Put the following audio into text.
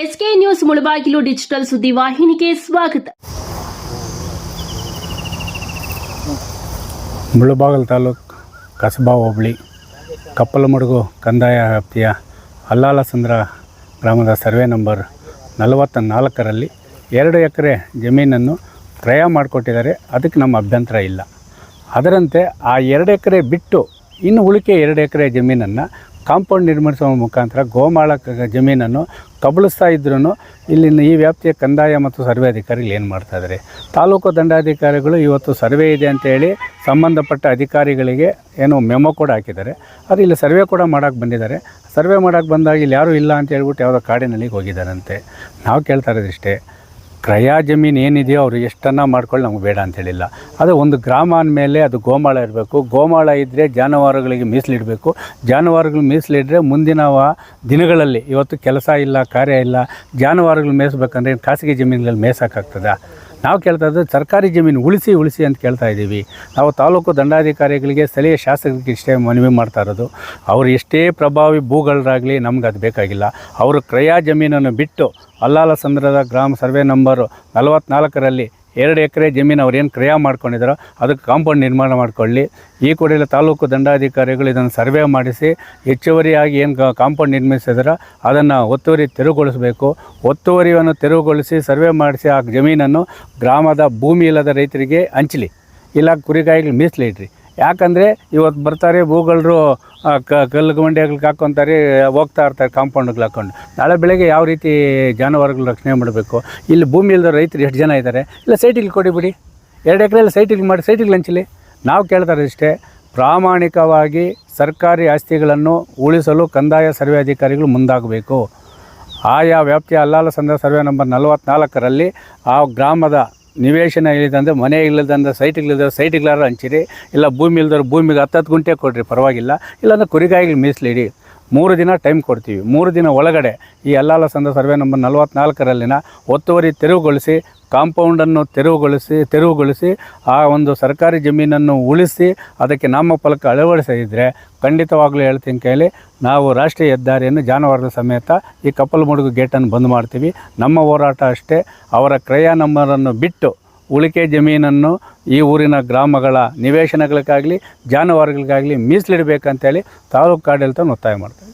SK news Mulbagal digital ಸುದ್ದಿವಾಹಿನಿಗೆ ಸ್ವಾಗತ. ಮುಳಬಾಗಿಲು ತಾಲೂಕು ಕಸಬಾ ಹೋಬಳಿ ಕಪ್ಪಲಮಡುಗು ಕಂದಾಯ ವ್ಯಾಪ್ತಿಯ ಅಲ್ಲಾಲಸಂದ್ರ ಗ್ರಾಮದ ಸರ್ವೆ ನಂಬರ್ 44ರಲ್ಲಿ 2 ಎಕರೆ ಜಮೀನನ್ನು ಕ್ರಯ ಮಾಡಿಕೊಟ್ಟಿದ್ದಾರೆ. ಅದಕ್ಕೆ ನಮ್ಮ ಅಭ್ಯಂತರ ಇಲ್ಲ. ಅದರಂತೆ ಆ 2 ಎಕರೆ ಬಿಟ್ಟು ಇನ್ನು ಉಳಿಕೆ 2 ಎಕರೆ ಜಮೀನನ್ನು ಕಾಂಪೌಂಡ್ ನಿರ್ಮಿಸುವ ಮುಖಾಂತರ ಗೋಮಾಳ ಜಮೀನನ್ನು ಕಬಳಿಸ್ತಾ ಇದ್ರೂ ಇಲ್ಲಿನ ಈ ವ್ಯಾಪ್ತಿಯ ಕಂದಾಯ ಮತ್ತು ಸರ್ವೆ ಅಧಿಕಾರಿಗಳು ಏನು ಮಾಡ್ತಾಯಿದ್ದಾರೆ? ತಾಲೂಕು ದಂಡಾಧಿಕಾರಿಗಳು ಇವತ್ತು ಸರ್ವೆ ಇದೆ ಅಂತೇಳಿ ಸಂಬಂಧಪಟ್ಟ ಅಧಿಕಾರಿಗಳಿಗೆ ಏನೋ ಮೆಮೊ ಕೂಡ ಹಾಕಿದ್ದಾರೆ. ಅದು ಇಲ್ಲಿ ಸರ್ವೆ ಕೂಡ ಮಾಡೋಕ್ಕೆ ಬಂದಿದ್ದಾರೆ. ಸರ್ವೆ ಮಾಡೋಕ್ಕೆ ಬಂದಾಗ ಇಲ್ಲಿ ಯಾರೂ ಇಲ್ಲ ಅಂತ ಹೇಳ್ಬಿಟ್ಟು ಯಾವುದೋ ಕಾಡಿನಲ್ಲಿ ಹೋಗಿದ್ದಾರಂತೆ. ನಾವು ಕೇಳ್ತಾ ಇರೋದಿಷ್ಟೇ, ಕ್ರಯ ಜಮೀನು ಏನಿದೆಯೋ ಅವರು ಎಷ್ಟನ್ನು ಮಾಡ್ಕೊಳ್ಳಿ, ನಮಗೆ ಬೇಡ ಅಂತೇಳಿಲ್ಲ. ಅದು ಒಂದು ಗ್ರಾಮ ಅಂದಮೇಲೆ ಅದು ಗೋಮಾಳ ಇರಬೇಕು. ಗೋಮಾಳ ಇದ್ದರೆ ಜಾನುವಾರುಗಳಿಗೆ ಮೀಸಲಿಡಬೇಕು. ಜಾನುವಾರುಗಳು ಮೀಸಲಿಟ್ಟರೆ ಮುಂದಿನ ದಿನಗಳಲ್ಲಿ ಇವತ್ತು ಕೆಲಸ ಇಲ್ಲ, ಕಾರ್ಯ ಇಲ್ಲ, ಜಾನುವಾರುಗಳು ಮೇಯಿಸ್ಬೇಕಂದ್ರೆ ಖಾಸಗಿ ಜಮೀನುಗಳಲ್ಲಿ ಮೇಯ್ಸೋಕ್ಕಾಗ್ತದೆ? ನಾವು ಕೇಳ್ತಾ ಇದ್ದು ಸರ್ಕಾರಿ ಜಮೀನು ಉಳಿಸಿ ಅಂತ ಕೇಳ್ತಾ ಇದ್ದೀವಿ. ನಾವು ತಾಲೂಕು ದಂಡಾಧಿಕಾರಿಗಳಿಗೆ, ಸ್ಥಳೀಯ ಶಾಸಕರಿಗೆ ಇಷ್ಟೇ ಮನವಿ ಮಾಡ್ತಾ ಇರೋದು, ಅವರು ಎಷ್ಟೇ ಪ್ರಭಾವಿ ಭೂಗಳರಾಗಲಿ ನಮ್ಗೆ ಅದು ಬೇಕಾಗಿಲ್ಲ. ಅವರು ಕ್ರಯ ಜಮೀನನ್ನು ಬಿಟ್ಟು ಅಲ್ಲಾಲಸಂದ್ರದ ಗ್ರಾಮ ಸರ್ವೆ ನಂಬರ್ 44ರಲ್ಲಿ 2 ಎಕರೆ ಜಮೀನು ಅವ್ರೇನು ಕ್ರಯ ಮಾಡ್ಕೊಂಡಿದ್ದಾರೋ ಅದಕ್ಕೆ ಕಾಂಪೌಂಡ್ ನಿರ್ಮಾಣ ಮಾಡಿಕೊಳ್ಳಿ. ಈ ಕೂಡಲೇ ತಾಲೂಕು ದಂಡಾಧಿಕಾರಿಗಳು ಇದನ್ನು ಸರ್ವೆ ಮಾಡಿಸಿ ಹೆಚ್ಚುವರಿಯಾಗಿ ಏನು ಕಾಂಪೌಂಡ್ ನಿರ್ಮಿಸಿದಾರೋ ಅದನ್ನು ಒತ್ತುವರಿ ತೆರವುಗೊಳಿಸಬೇಕು. ಒತ್ತುವರಿಯನ್ನು ತೆರವುಗೊಳಿಸಿ ಸರ್ವೆ ಮಾಡಿಸಿ ಆ ಜಮೀನನ್ನು ಗ್ರಾಮದ ಭೂಮಿ ಇಲ್ಲದ ರೈತರಿಗೆ ಹಂಚಲಿ, ಇಲ್ಲ ಕುರಿಗಾಯಿಗಳು ಮೀಸಲಿಡ್ರಿ. ಯಾಕಂದರೆ ಇವತ್ತು ಬರ್ತಾರೆ ಭೂಗಳರು ಕಲ್ಲು ಗುಂಡಿಗಳಿಗೆ ಹಾಕ್ಕೊತಾರೆ, ಹೋಗ್ತಾ ಇರ್ತಾರೆ ಕಾಂಪೌಂಡ್ಗಳು ಹಾಕ್ಕೊಂಡು. ನಾಳೆ ಬೆಳಗ್ಗೆ ಯಾವ ರೀತಿ ಜಾನುವಾರುಗಳು ರಕ್ಷಣೆ ಮಾಡಬೇಕು? ಇಲ್ಲಿ ಭೂಮಿ ಇಲ್ಲದ ರೈತರು ಎಷ್ಟು ಜನ ಇದ್ದಾರೆ? ಇಲ್ಲ ಸೈಟಿಗೆ ಕೊಡಿಬಿಡಿ, 2 ಎಕರೆಯಲ್ಲಿ ಸೈಟಿಗೆ ಮಾಡಿ ಸೈಟಿಗೆ ಹಂಚಲಿ. ನಾವು ಕೇಳ್ತಾರೆ ಇಷ್ಟೇ, ಪ್ರಾಮಾಣಿಕವಾಗಿ ಸರ್ಕಾರಿ ಆಸ್ತಿಗಳನ್ನು ಉಳಿಸಲು ಕಂದಾಯ ಸರ್ವೆ ಅಧಿಕಾರಿಗಳು ಮುಂದಾಗಬೇಕು. ಆಯಾ ವ್ಯಾಪ್ತಿಯ ಅಲ್ಲಾಲಸಂದ್ರ ಸರ್ವೆ ನಂಬರ್ 44ರಲ್ಲಿ ಆ ಗ್ರಾಮದ ನಿವೇಶನ ಇಲ್ಲದಂದರೆ, ಮನೆ ಇಲ್ಲದಂದರೆ, ಸೈಟ್ಗಳಾರು ಹಂಚಿರಿ. ಇಲ್ಲ ಭೂಮಿ ಇಲ್ದವ್ರು ಭೂಮಿಗೆ 10 ಗುಂಟೆ ಕೊಡಿರಿ, ಪರವಾಗಿಲ್ಲ. ಇಲ್ಲಾಂದರೆ ಕುರಿಗಾಯಿಗಳು ಮೀಸಲಿಡಿ. 3 ದಿನ ಟೈಮ್ ಕೊಡ್ತೀವಿ. 3 ದಿನ ಒಳಗಡೆ ಈ ಅಲ್ಲಾಲಸಂದ್ರ ಸರ್ವೆ ನಂಬರ್ 44ರಲ್ಲಿನ ಒತ್ತುವರಿ ತೆರವುಗೊಳಿಸಿ, ಕಾಂಪೌಂಡನ್ನು ತೆರವುಗೊಳಿಸಿ ಆ ಒಂದು ಸರ್ಕಾರಿ ಜಮೀನನ್ನು ಉಳಿಸಿ ಅದಕ್ಕೆ ನಾಮಫಲಕ ಅಳವಡಿಸಿದರೆ ಖಂಡಿತವಾಗ್ಲೂ ಹೇಳ್ತೀನಿ ಕೈಲಿ ನಾವು ರಾಷ್ಟ್ರೀಯ ಹೆದ್ದಾರಿಯನ್ನು ಜಾನುವಾರುಗಳ ಸಮೇತ ಈ ಕಪ್ಪಲಮಡುಗು ಗೇಟನ್ನು ಬಂದ್ ಮಾಡ್ತೀವಿ. ನಮ್ಮ ಹೋರಾಟ ಅಷ್ಟೇ. ಅವರ ಕ್ರಯ ನಂಬರನ್ನು ಬಿಟ್ಟು ಉಳಿಕೆ ಜಮೀನನ್ನು ಈ ಊರಿನ ಗ್ರಾಮಗಳ ನಿವೇಶನಗಳಿಗಾಗಲಿ ಜಾನುವಾರುಗಳಿಗಾಗಲಿ ಮೀಸಲಿಡಬೇಕಂತೇಳಿ ತಾಲೂಕು ಆಡಳಿತ ಒತ್ತಾಯ ಮಾಡ್ತೀವಿ.